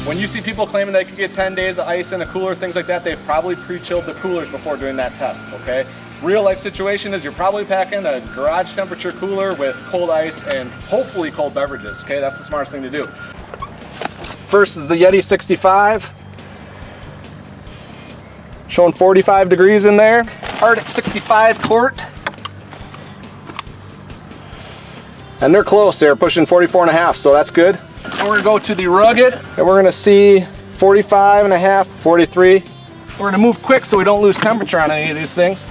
When you see people claiming they can get 10 days of ice in a cooler, things like that, they've probably pre-chilled the coolers before doing that test, okay? Real life situation is you're probably packing a garage temperature cooler with cold ice and hopefully cold beverages, okay? That's the smartest thing to do. First is the Yeti 65. Showing 45 degrees in there. RTIC 65 quart. And they're close, they're pushing 44.5, so that's good. And we're gonna go to the RUGID, and we're gonna see 45.5, 43. We're gonna move quick so we don't lose temperature on any of these things.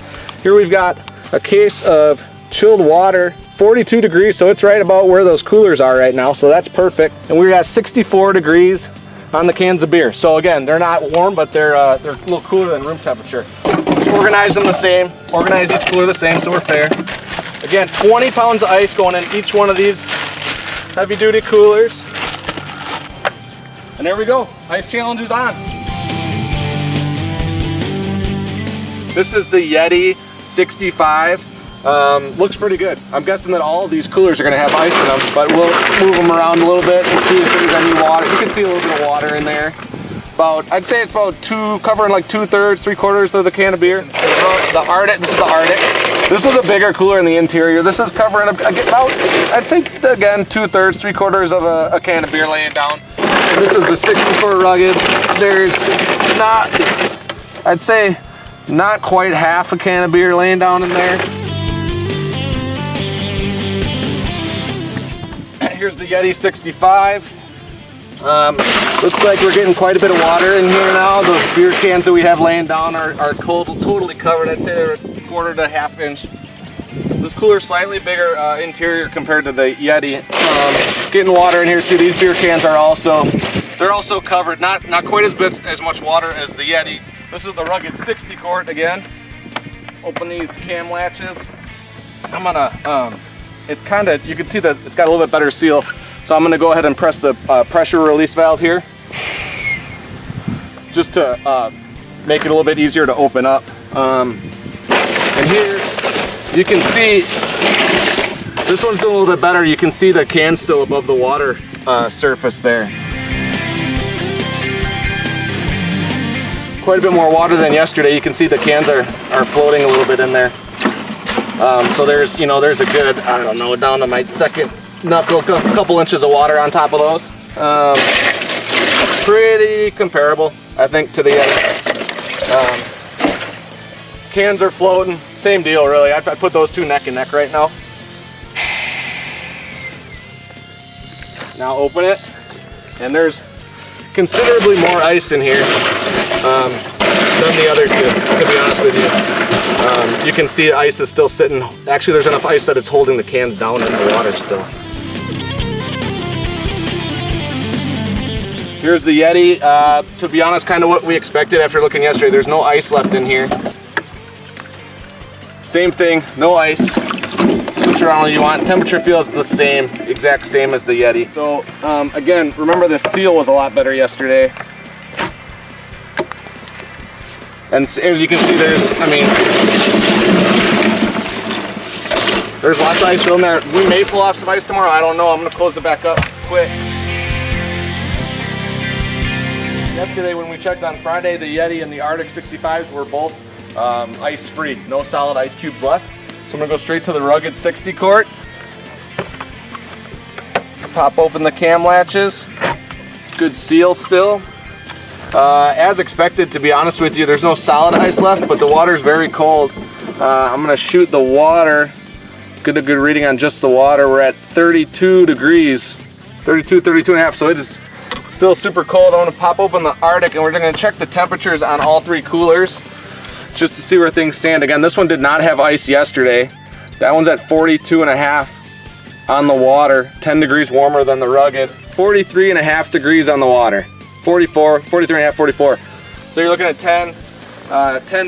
Here we've got a case of chilled water, 42 degrees, so it's right about where those coolers are right now, so that's perfect. And we're at 64 degrees on the cans of beer. So again, they're not warm, but they're a little cooler than room temperature. Let's organize them the same, organize each cooler the same so we're fair. Again, 20 pounds of ice going in each one of these heavy duty coolers. And there we go, ice challenge is on. This is the Yeti 65. Looks pretty good. I'm guessing that all of these coolers are gonna have ice in them, but we'll move them around a little bit and see if there's any water. You can see a little bit of water in there. I'd say it's about covering like 2/3, 3/4 of the can of beer. The RTIC, this is the RTIC. This is a bigger cooler in the interior. This is covering about, I'd say again, 2/3, 3/4 of a can of beer laying down. And this is the 64 RUGID. There's not, I'd say, not quite half a can of beer laying down in there. Here's the Yeti 65. Looks like we're getting quite a bit of water in here now. The beer cans that we have laying down are totally covered. I'd say they're 1/4 to 1/2 inch. This cooler is slightly bigger interior compared to the Yeti. Getting water in here too. These beer cans are also covered. Not quite as much water as the Yeti. This is the RUGID 60 quart again. Open these cam latches. I'm gonna it's kind of, you can see that it's got a little bit better seal. So I'm gonna go ahead and press the pressure release valve here, just to make it a little bit easier to open up. And here you can see, this one's doing a little bit better. You can see the can still above the water surface there. Quite a bit more water than yesterday. You can see the cans are floating a little bit in there. So there's a good, I don't know, down to my second knuckle, a couple inches of water on top of those. Pretty comparable, I think, to the Yeti. Cans are floating, same deal really. I put those two neck and neck right now. Now open it, and there's considerably more ice in here than the other two, to be honest with you. You can see ice is still sitting. Actually, there's enough ice that it's holding the cans down in the water still. Here's the Yeti. To be honest, kind of what we expected after looking yesterday. There's no ice left in here. Same thing, no ice. Switch around all you want. Temperature feels the same, exact same as the Yeti. So again, remember the seal was a lot better yesterday. And as you can see, there's lots of ice still in there. We may pull off some ice tomorrow, I don't know. I'm gonna close it back up quick. Yesterday when we checked on Friday, the Yeti and the RTIC 65s were both ice-free. No solid ice cubes left. So I'm gonna go straight to the RUGID 60 quart. Pop open the cam latches. Good seal still. As expected, to be honest with you, there's no solid ice left, but the water's very cold. I'm gonna shoot the water. Get a good reading on just the water. We're at 32 degrees, 32.5, so it is still super cold. I'm gonna pop open the RTIC and we're gonna check the temperatures on all three coolers just to see where things stand. Again, this one did not have ice yesterday. That one's at 42.5 on the water, 10 degrees warmer than the RUGID. 43.5 degrees on the water. 44, 43.5, 44. So you're looking at 10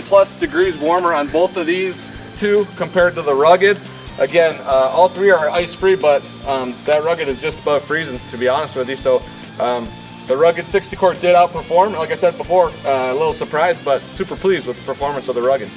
plus degrees warmer on both of these two compared to the RUGID. Again, all three are ice-free, but that RUGID is just above freezing, to be honest with you. So the RUGID 60 quart did outperform. Like I said before, a little surprised, but super pleased with the performance of the RUGID.